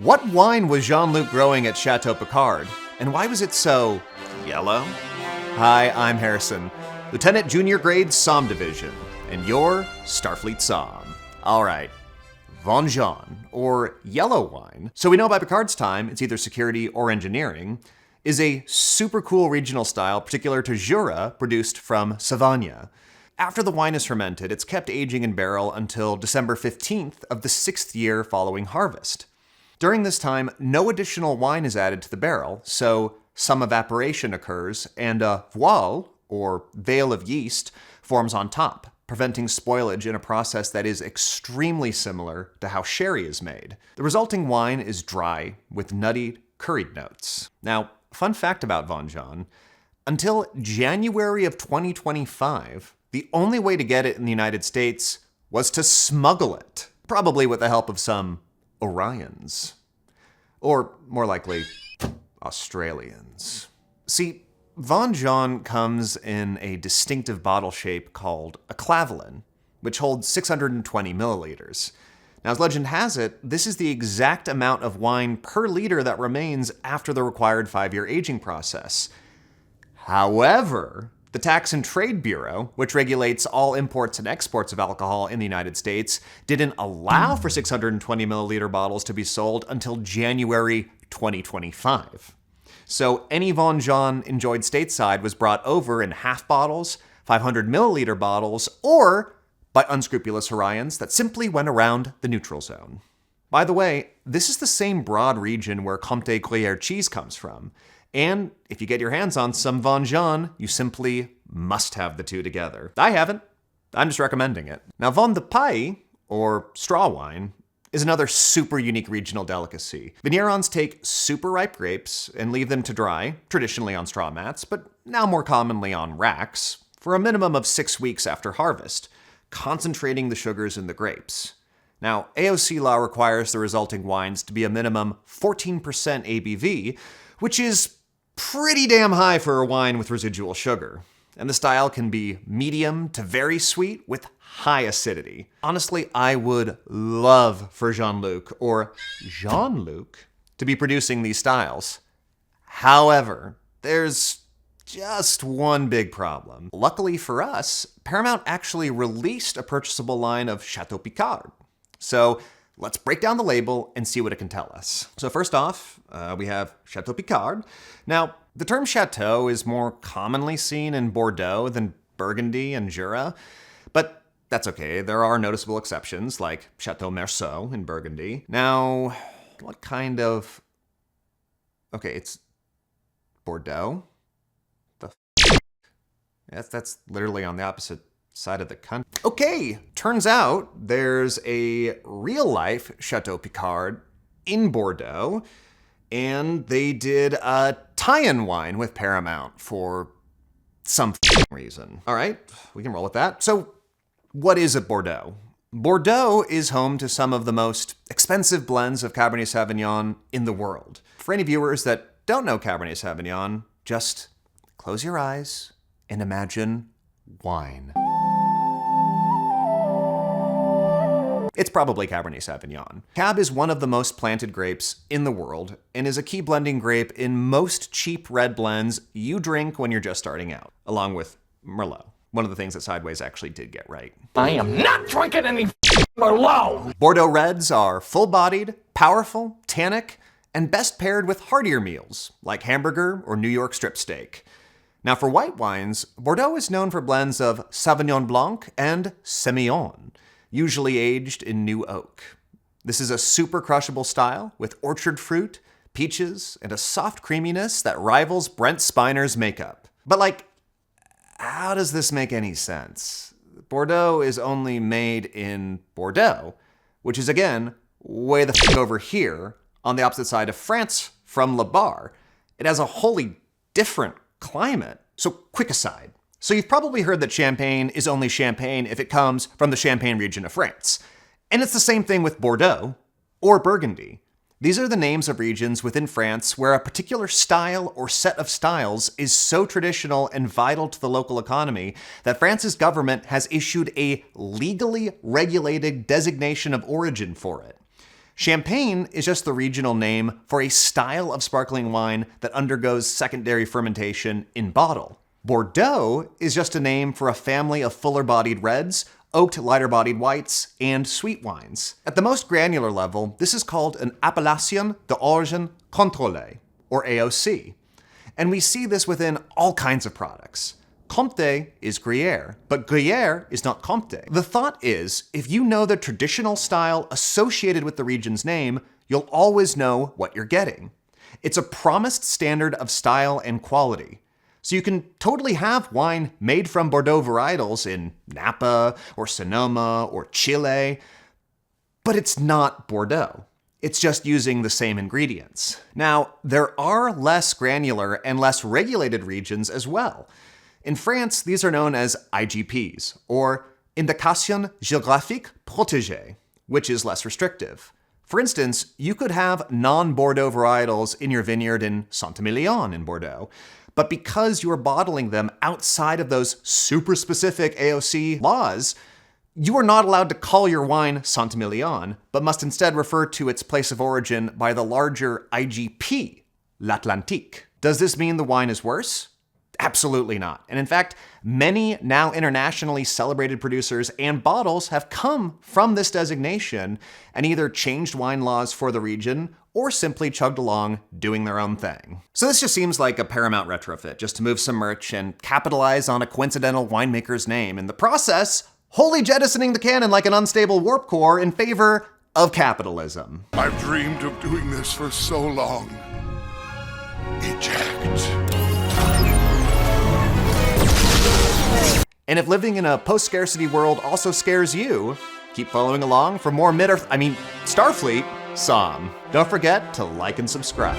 What wine was Jean-Luc growing at Château Picard, and why was it so yellow? Hi, I'm Harrison, Lieutenant Junior Grade Somm Division, and you're Starfleet Somm. All right, Vin Jaune, or yellow wine, so we know by Picard's time it's either security or engineering, is a super cool regional style particular to Jura, produced from Savagnin. After the wine is fermented, it's kept aging in barrel until December 15th of the 6th year following harvest. During this time, no additional wine is added to the barrel, so some evaporation occurs, and a voile, or veil of yeast, forms on top, preventing spoilage in a process that is extremely similar to how sherry is made. The resulting wine is dry, with nutty, curried notes. Now, fun fact about Vin Jaune, until January of 2025, the only way to get it in the United States was to smuggle it, probably with the help of some Orions. Or, more likely, Australians. See, Vin Jaune comes in a distinctive bottle shape called a clavelin, which holds 620 milliliters. Now, as legend has it, this is the exact amount of wine per liter that remains after the required 5-year aging process. However, the Tax and Trade Bureau, which regulates all imports and exports of alcohol in the United States, didn't allow for 620 milliliter bottles to be sold until January 2025. So any Vin Jaune enjoyed stateside was brought over in half bottles, 500 milliliter bottles, or by unscrupulous Hawaiians that simply went around the neutral zone. By the way, this is the same broad region where Comté Gruyère cheese comes from. And if you get your hands on some Vin Jaune, you simply must have the two together. I haven't. I'm just recommending it. Now, Vin de Paille, or straw wine, is another super unique regional delicacy. Vignerons take super ripe grapes and leave them to dry, traditionally on straw mats, but now more commonly on racks, for a minimum of 6 weeks after harvest, concentrating the sugars in the grapes. Now, AOC law requires the resulting wines to be a minimum 14% ABV, which is pretty damn high for a wine with residual sugar. And the style can be medium to very sweet with high acidity. Honestly, I would love for Jean-Luc, or Jean-Luc, to be producing these styles. However, there's just one big problem. Luckily for us, Paramount actually released a purchasable line of Château Picard. So let's break down the label and see what it can tell us. So first off, we have Château Picard. Now, the term Château is more commonly seen in Bordeaux than Burgundy and Jura, but that's okay. There are noticeable exceptions, like Château Merceau in Burgundy. Now, what kind of... Okay, it's Bordeaux? That's literally on the opposite side of the country. Okay, turns out there's a real-life Château Picard in Bordeaux, and they did a tie-in wine with Paramount for some reason. All right, we can roll with that. So, what is a Bordeaux? Bordeaux is home to some of the most expensive blends of Cabernet Sauvignon in the world. For any viewers that don't know Cabernet Sauvignon, just close your eyes and imagine wine. It's probably Cabernet Sauvignon. Cab is one of the most planted grapes in the world and is a key blending grape in most cheap red blends you drink when you're just starting out, along with Merlot, one of the things that Sideways actually did get right. I am not drinking any Merlot! Bordeaux reds are full-bodied, powerful, tannic, and best paired with heartier meals, like hamburger or New York strip steak. Now for white wines, Bordeaux is known for blends of Sauvignon Blanc and Semillon, usually aged in new oak. This is a super crushable style with orchard fruit, peaches, and a soft creaminess that rivals Brent Spiner's makeup. But how does this make any sense? Bordeaux is only made in Bordeaux, which is again, way the f*** over here on the opposite side of France from Le Barre. It has a wholly different climate. So quick aside. So you've probably heard that Champagne is only Champagne if it comes from the Champagne region of France. And it's the same thing with Bordeaux or Burgundy. These are the names of regions within France where a particular style or set of styles is so traditional and vital to the local economy that France's government has issued a legally regulated designation of origin for it. Champagne is just the regional name for a style of sparkling wine that undergoes secondary fermentation in bottle. Bordeaux is just a name for a family of fuller-bodied reds, oaked lighter-bodied whites, and sweet wines. At the most granular level, this is called an appellation d'origine contrôlée, or AOC. And we see this within all kinds of products. Comté is Gruyere, but Gruyere is not Comté. The thought is, if you know the traditional style associated with the region's name, you'll always know what you're getting. It's a promised standard of style and quality. So you can totally have wine made from Bordeaux varietals in Napa or Sonoma or Chile, but it's not Bordeaux. It's just using the same ingredients. Now, there are less granular and less regulated regions as well. In France, these are known as IGPs, or Indication Géographique Protégée, which is less restrictive. For instance, you could have non-Bordeaux varietals in your vineyard in Saint-Emilion in Bordeaux, but because you are bottling them outside of those super specific AOC laws, you are not allowed to call your wine Saint-Emilion, but must instead refer to its place of origin by the larger IGP, l'Atlantique. Does this mean the wine is worse? Absolutely not. And in fact, many now internationally celebrated producers and bottles have come from this designation and either changed wine laws for the region or simply chugged along doing their own thing. So this just seems like a Paramount retrofit, just to move some merch and capitalize on a coincidental winemaker's name. In the process, wholly jettisoning the canon like an unstable warp core in favor of capitalism. I've dreamed of doing this for so long. Eject. And if living in a post-scarcity world also scares you, keep following along for more Starfleet, Somm. Don't forget to like and subscribe.